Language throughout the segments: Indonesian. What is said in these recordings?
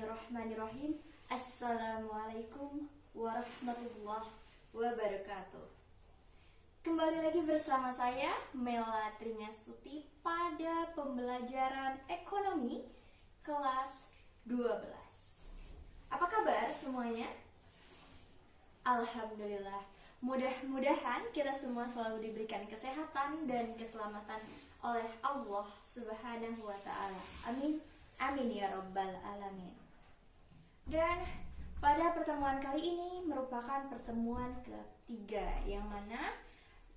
Bismillahirrahmanirrahim. Assalamualaikum warahmatullahi wabarakatuh. Kembali lagi bersama saya Mela Tringastuti pada pembelajaran ekonomi kelas 12. Apa kabar semuanya? Alhamdulillah. Mudah-mudahan kita semua selalu diberikan kesehatan dan keselamatan oleh Allah Subhanahu wa ta'ala. Amin. Amin ya rabbal alamin. Dan pada pertemuan kali ini merupakan pertemuan ketiga, yang mana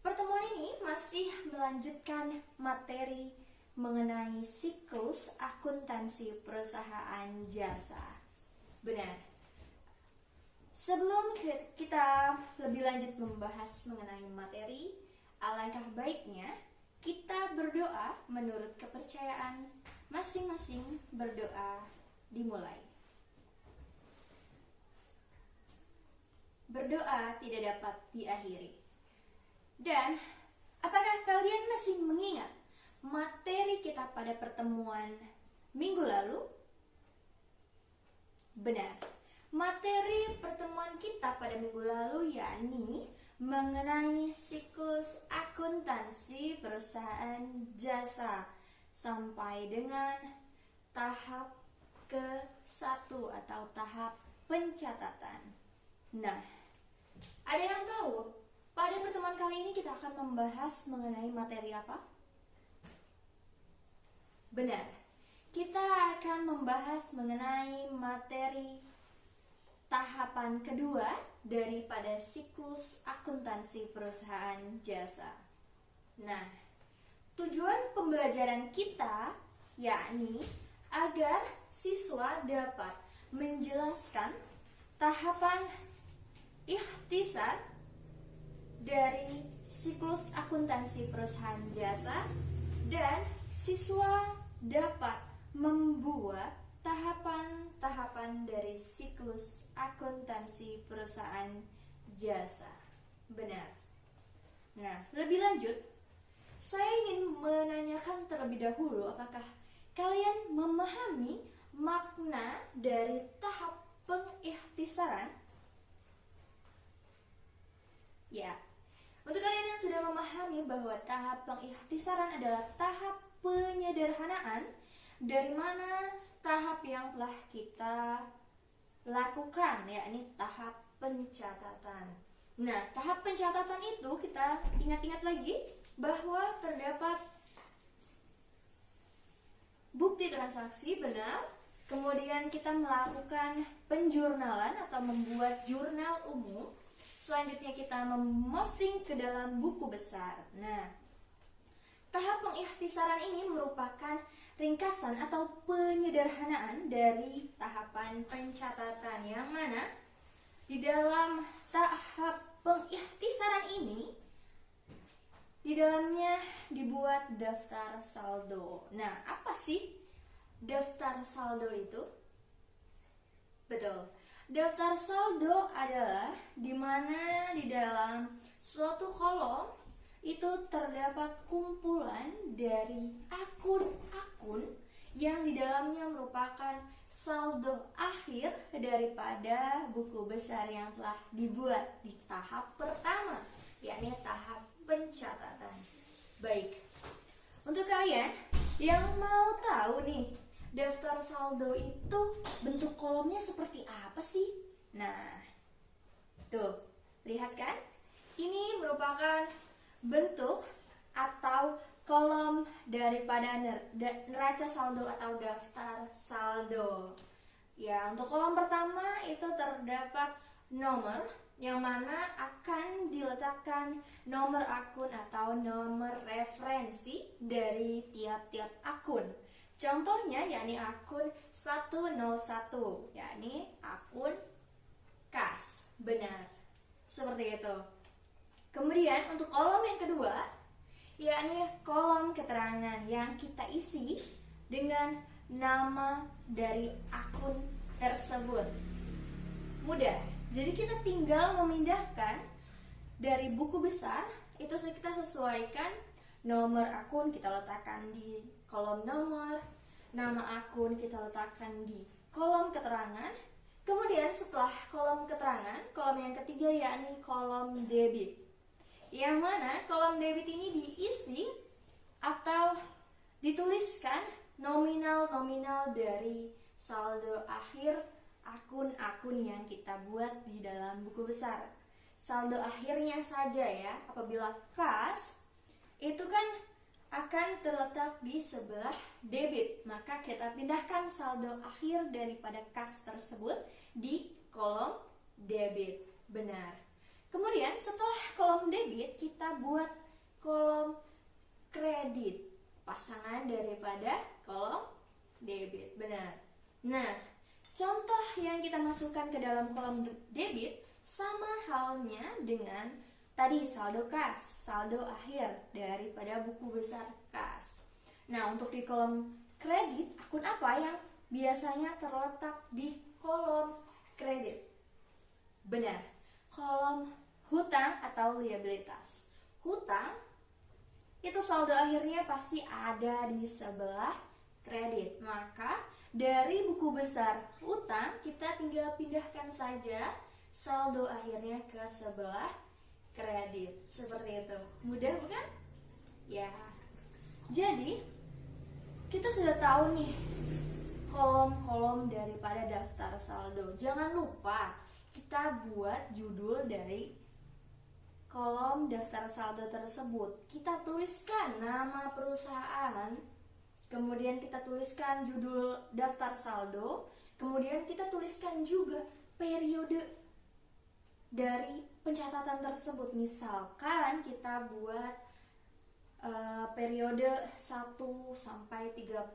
pertemuan ini masih melanjutkan materi mengenai siklus akuntansi perusahaan jasa. Benar. Sebelum kita lebih lanjut membahas mengenai materi, alangkah baiknya kita berdoa menurut kepercayaan masing-masing. Berdoa dimulai. Berdoa tidak dapat diakhiri. Dan apakah kalian masih mengingat materi kita pada pertemuan minggu lalu? Benar. Materi pertemuan kita pada minggu lalu yakni mengenai siklus akuntansi perusahaan jasa sampai dengan tahap ke-1 atau tahap pencatatan. Nah, ada yang tahu pada pertemuan kali ini kita akan membahas mengenai materi apa? Benar, kita akan membahas mengenai materi tahapan kedua daripada siklus akuntansi perusahaan jasa. Nah, tujuan pembelajaran kita yakni agar siswa dapat menjelaskan tahapan ikhtisar dari siklus akuntansi perusahaan jasa, dan siswa dapat membuat tahapan-tahapan dari siklus akuntansi perusahaan jasa. Benar. Nah, lebih lanjut, saya ingin menanyakan terlebih dahulu, apakah kalian memahami makna dari tahap pengikhtisaran? Ya, untuk kalian yang sudah memahami bahwa tahap pengikhtisaran adalah tahap penyederhanaan, dari mana tahap yang telah kita lakukan, yakni tahap pencatatan. Nah, tahap pencatatan itu kita ingat-ingat lagi bahwa terdapat bukti transaksi, benar. Kemudian kita melakukan penjurnalan atau membuat jurnal umum. Selanjutnya kita memposting ke dalam buku besar. Nah, tahap pengikhtisaran ini merupakan ringkasan atau penyederhanaan dari tahapan pencatatan, yang mana di dalam tahap pengikhtisaran ini di dalamnya dibuat daftar saldo. Nah, apa sih daftar saldo itu? Betul. Daftar saldo adalah di mana di dalam suatu kolom itu terdapat kumpulan dari akun-akun yang di dalamnya merupakan saldo akhir daripada buku besar yang telah dibuat di tahap pertama, yakni tahap pencatatan. Baik, untuk kalian yang mau tahu nih, daftar saldo itu bentuk kolomnya seperti apa sih? Nah, tuh, lihat kan? Ini merupakan bentuk atau kolom daripada neraca saldo atau daftar saldo. Ya, untuk kolom pertama itu terdapat nomor, yang mana akan diletakkan nomor akun atau nomor referensi dari tiap-tiap akun. Contohnya yakni akun 101, yakni akun kas. Benar, seperti itu. Kemudian untuk kolom yang kedua, yakni kolom keterangan yang kita isi dengan nama dari akun tersebut. Mudah, jadi kita tinggal memindahkan dari buku besar, itu kita sesuaikan nomor akun, kita letakkan di kolom nomor. nama akun kita letakkan di kolom keterangan. Kemudian setelah kolom keterangan, kolom yang ketiga yakni kolom debit. Yang mana kolom debit ini diisi atau dituliskan nominal-nominal dari saldo akhir akun-akun yang kita buat di dalam buku besar. Saldo akhirnya saja ya, apabila kas itu kan akan terletak di sebelah debit, maka kita pindahkan saldo akhir daripada kas tersebut di kolom debit. Benar. Kemudian setelah kolom debit kita buat kolom kredit, pasangan daripada kolom debit. Benar. Nah, contoh yang kita masukkan ke dalam kolom debit sama halnya dengan tadi saldo kas, saldo akhir daripada buku besar kas. Nah, untuk di kolom kredit, akun apa yang biasanya terletak di kolom kredit? Benar, kolom hutang atau liabilitas. Hutang itu saldo akhirnya pasti ada di sebelah kredit. Maka dari buku besar hutang kita tinggal pindahkan saja saldo akhirnya ke sebelah kredit. Seperti itu. Mudah bukan? Ya. Jadi kita sudah tahu nih kolom-kolom daripada daftar saldo. Jangan lupa kita buat judul dari kolom daftar saldo tersebut. Kita tuliskan nama perusahaan, kemudian kita tuliskan judul daftar saldo, kemudian kita tuliskan juga periode dari pencatatan tersebut. Misalkan kita buat periode 1 sampai 31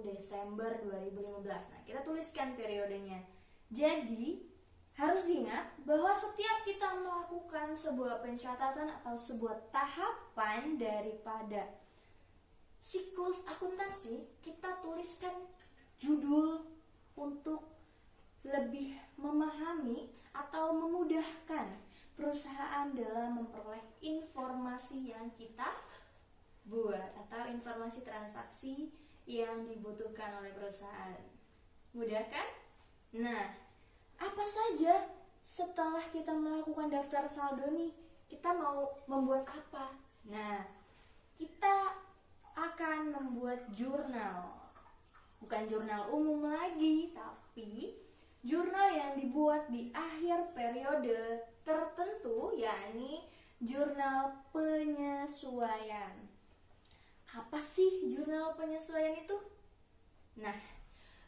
Desember 2015. Nah, kita tuliskan periodenya. Jadi, harus diingat bahwa setiap kita melakukan sebuah pencatatan atau sebuah tahapan daripada siklus akuntansi, kita tuliskan judul untuk lebih memahami atau memudahkan perusahaan dalam memperoleh informasi yang kita buat atau informasi transaksi yang dibutuhkan oleh perusahaan. Mudah kan? Nah, apa saja setelah kita melakukan daftar saldo nih, kita mau membuat apa? Nah, kita akan membuat jurnal. Bukan jurnal umum lagi, tapi jurnal yang dibuat di akhir periode tertentu, yakni jurnal penyesuaian. Apa sih jurnal penyesuaian itu? Nah,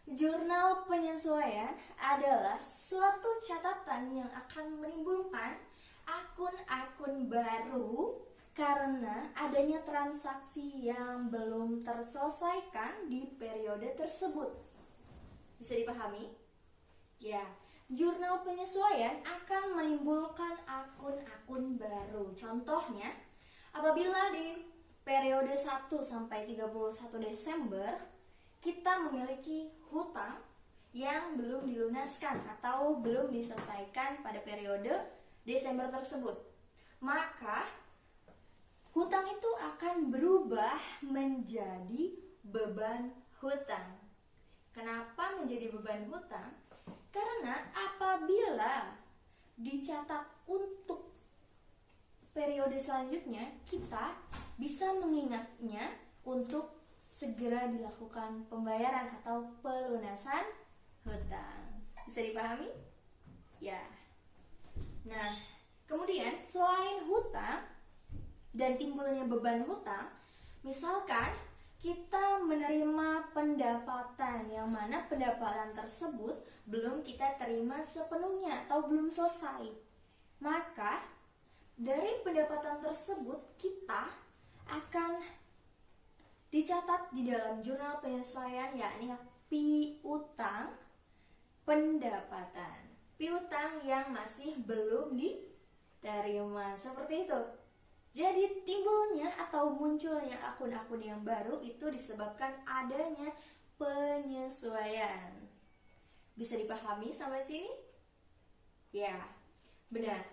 jurnal penyesuaian adalah suatu catatan yang akan menimbulkan akun-akun baru karena adanya transaksi yang belum terselesaikan di periode tersebut. Bisa dipahami? Ya, jurnal penyesuaian akan menimbulkan akun-akun baru. Contohnya, apabila di periode 1 sampai 31 Desember kita memiliki hutang yang belum dilunaskan atau belum diselesaikan pada periode Desember tersebut, maka hutang itu akan berubah menjadi beban hutang. Kenapa menjadi beban hutang? Karena apabila dicatat untuk periode selanjutnya, kita bisa mengingatnya untuk segera dilakukan pembayaran atau pelunasan hutang. Bisa dipahami? Ya. Nah, kemudian selain hutang dan timbulnya beban hutang, misalkan kita menerima pendapatan yang mana pendapatan tersebut belum kita terima sepenuhnya atau belum selesai, maka dari pendapatan tersebut kita akan dicatat di dalam jurnal penyesuaian, yakni piutang pendapatan, piutang yang masih belum diterima. Seperti itu. Jadi timbulnya atau munculnya akun-akun yang baru itu disebabkan adanya penyesuaian. Bisa dipahami sampai sini? Ya, benar.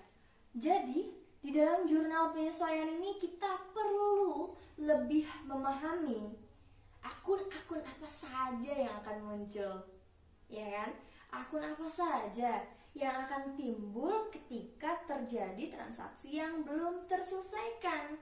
Jadi di dalam jurnal penyesuaian ini kita perlu lebih memahami akun-akun apa saja yang akan muncul, ya kan? Akun apa saja yang akan timbul ketika terjadi transaksi yang belum terselesaikan.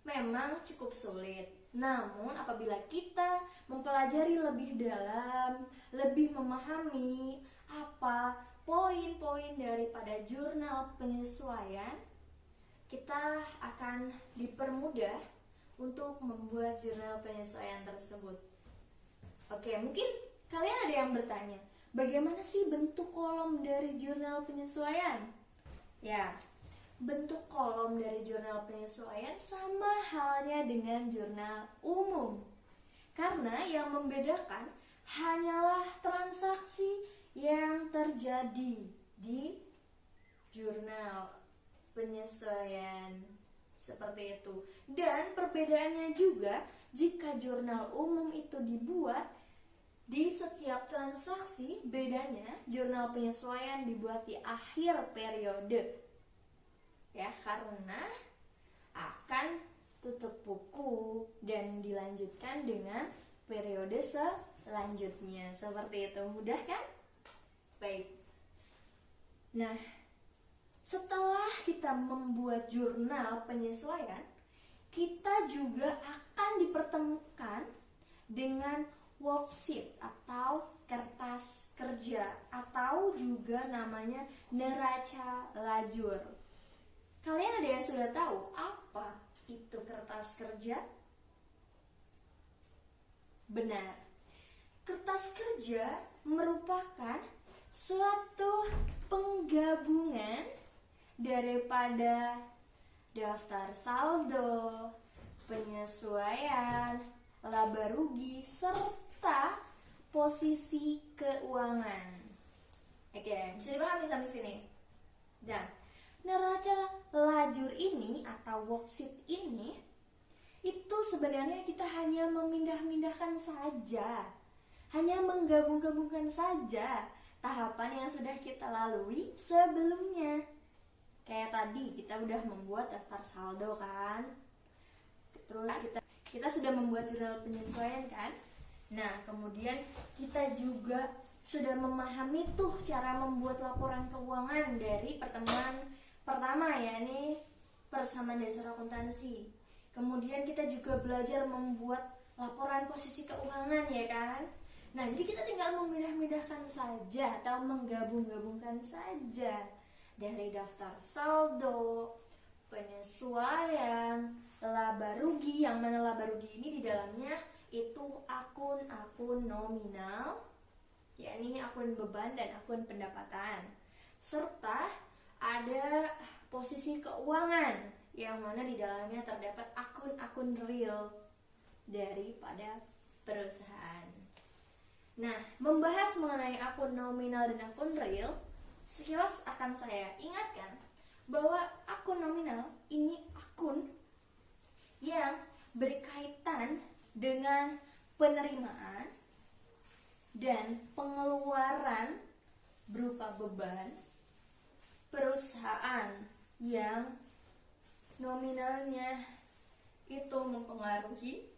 Memang cukup sulit, namun apabila kita mempelajari lebih dalam, lebih memahami apa poin-poin daripada jurnal penyesuaian, kita akan dipermudah untuk membuat jurnal penyesuaian tersebut. Oke, mungkin kalian ada yang bertanya, bagaimana sih bentuk kolom dari jurnal penyesuaian? Ya, bentuk kolom dari jurnal penyesuaian sama halnya dengan jurnal umum. Karena yang membedakan hanyalah transaksi yang terjadi di jurnal penyesuaian seperti itu. Dan perbedaannya juga, jika jurnal umum itu dibuat di setiap transaksi, bedanya jurnal penyesuaian dibuat di akhir periode, ya, karena akan tutup buku dan dilanjutkan dengan periode selanjutnya. Seperti itu, mudah kan? Baik. Nah, setelah kita membuat jurnal penyesuaian, kita juga akan dipertemukan dengan worksheet atau kertas kerja, atau juga namanya neraca lajur. Kalian ada yang sudah tahu apa itu kertas kerja? Benar, kertas kerja merupakan suatu penggabungan daripada daftar saldo, penyesuaian, laba rugi, serta posisi keuangan. Oke, bisa dipahami sampai sini? Dan neraca lajur ini atau worksheet ini, itu sebenarnya kita hanya memindah-mindahkan saja, hanya menggabung-gabungkan saja tahapan yang sudah kita lalui sebelumnya. Kayak tadi kita udah membuat daftar saldo kan, terus kita sudah membuat jurnal penyesuaian kan. Nah, kemudian kita juga sudah memahami tuh cara membuat laporan keuangan dari pertemuan pertama, yakni persamaan dasar akuntansi. Kemudian kita juga belajar membuat laporan posisi keuangan, ya kan. Nah, jadi kita tinggal memindah-mindahkan saja atau menggabung-gabungkan saja dari daftar saldo, penyesuaian, laba rugi, yang mana laba rugi ini di dalamnya itu akun-akun nominal, yakni akun beban dan akun pendapatan, serta ada posisi keuangan yang mana di dalamnya terdapat akun-akun real daripada perusahaan. Nah, membahas mengenai akun nominal dan akun real, sekilas akan saya ingatkan bahwa akun nominal ini akun yang berkaitan dengan penerimaan dan pengeluaran berupa beban perusahaan yang nominalnya itu mempengaruhi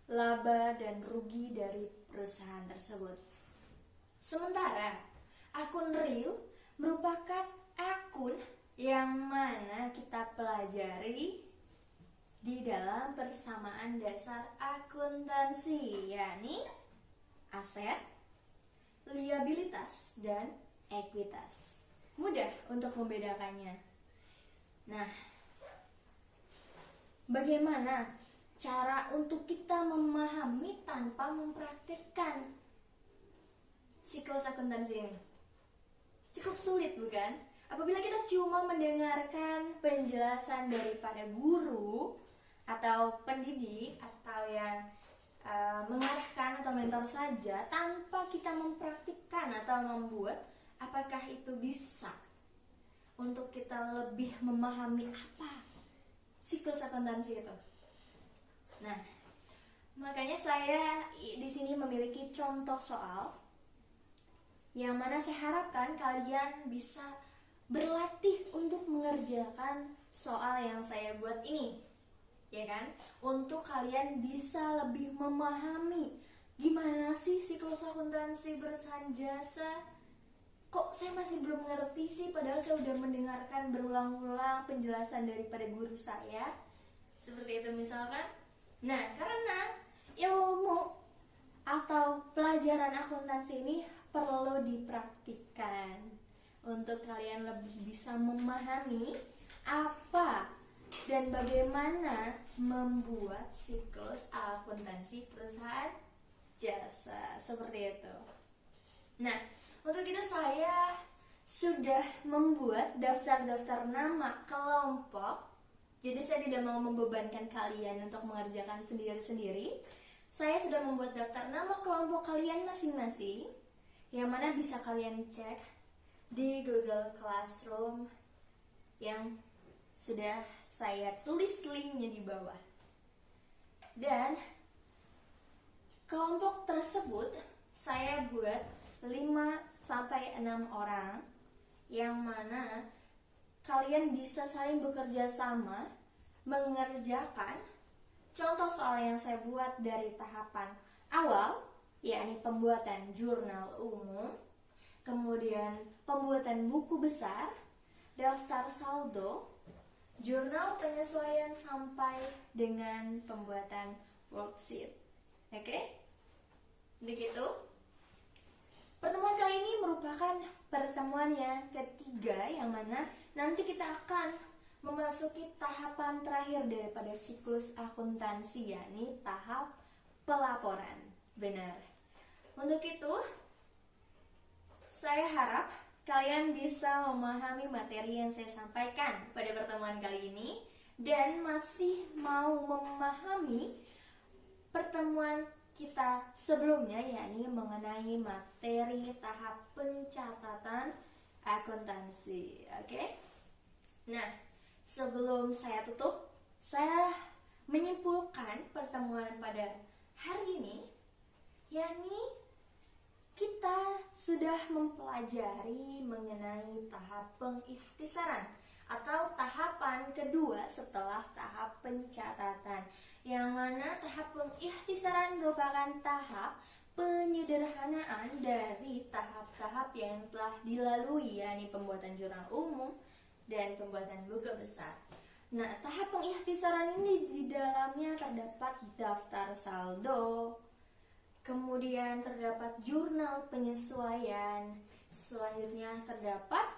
laba dan rugi dari perusahaan tersebut. Sementara akun real merupakan akun yang mana kita pelajari di dalam persamaan dasar akuntansi, yakni aset, liabilitas, dan ekuitas. Mudah untuk membedakannya. Nah, bagaimana cara untuk kita memahami tanpa mempraktikkan siklus akuntansi ini? Cukup sulit, bukan? Apabila kita cuma mendengarkan penjelasan daripada guru atau pendidik atau yang mengarahkan atau mentor saja tanpa kita mempraktikkan atau membuat, apakah itu bisa untuk kita lebih memahami apa siklus akuntansi itu? Nah, makanya saya di sini memiliki contoh soal yang mana saya harapkan kalian bisa berlatih untuk mengerjakan soal yang saya buat ini. ya kan? Untuk kalian bisa lebih memahami gimana sih siklus akuntansi perusahaan jasa. Kok saya masih belum ngerti sih, padahal saya udah mendengarkan berulang-ulang penjelasan daripada guru saya. Seperti itu misalkan. Nah, karena ilmu atau pelajaran akuntansi ini perlu dipraktikkan untuk kalian lebih bisa memahami apa dan bagaimana membuat siklus akuntansi perusahaan jasa, seperti itu. Nah, untuk itu saya sudah membuat daftar-daftar nama kelompok. Jadi saya tidak mau membebankan kalian untuk mengerjakan sendiri-sendiri. Saya sudah membuat daftar nama kelompok kalian masing-masing, yang mana bisa kalian cek di Google Classroom yang sudah saya tulis linknya di bawah. Dan kelompok tersebut saya buat 5-6 orang, yang mana kalian bisa saling bekerja sama mengerjakan contoh soal yang saya buat dari tahapan awal, yakni pembuatan jurnal umum, kemudian pembuatan buku besar, daftar saldo, jurnal penyesuaian sampai dengan pembuatan worksheet. Oke? Begitu. Pertemuan kali ini merupakan pertemuan yang ketiga, yang mana nanti kita akan memasuki tahapan terakhir daripada siklus akuntansi, yakni tahap pelaporan. Benar. Untuk itu, saya harap kalian bisa memahami materi yang saya sampaikan pada pertemuan kali ini dan masih mau memahami pertemuan kita sebelumnya, yakni mengenai materi tahap pencatatan akuntansi. Oke? Nah, sebelum saya tutup, saya menyimpulkan pertemuan pada hari ini, yakni kita sudah mempelajari mengenai tahap pengikhtisaran atau tahapan kedua setelah tahap pencatatan, yang mana tahap pengikhtisaran merupakan tahap penyederhanaan dari tahap-tahap yang telah dilalui, yakni pembuatan jurnal umum dan pembuatan buku besar. Nah, tahap pengikhtisaran ini di dalamnya terdapat daftar saldo, kemudian terdapat jurnal penyesuaian, selanjutnya terdapat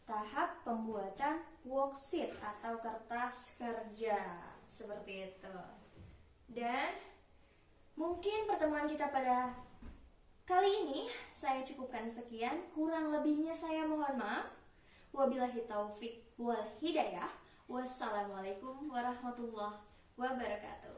tahap pembuatan worksheet atau kertas kerja, seperti itu. Dan mungkin pertemuan kita pada kali ini saya cukupkan sekian, kurang lebihnya saya mohon maaf. Wabillahi taufik wal hidayah. Wassalamualaikum warahmatullahi wabarakatuh.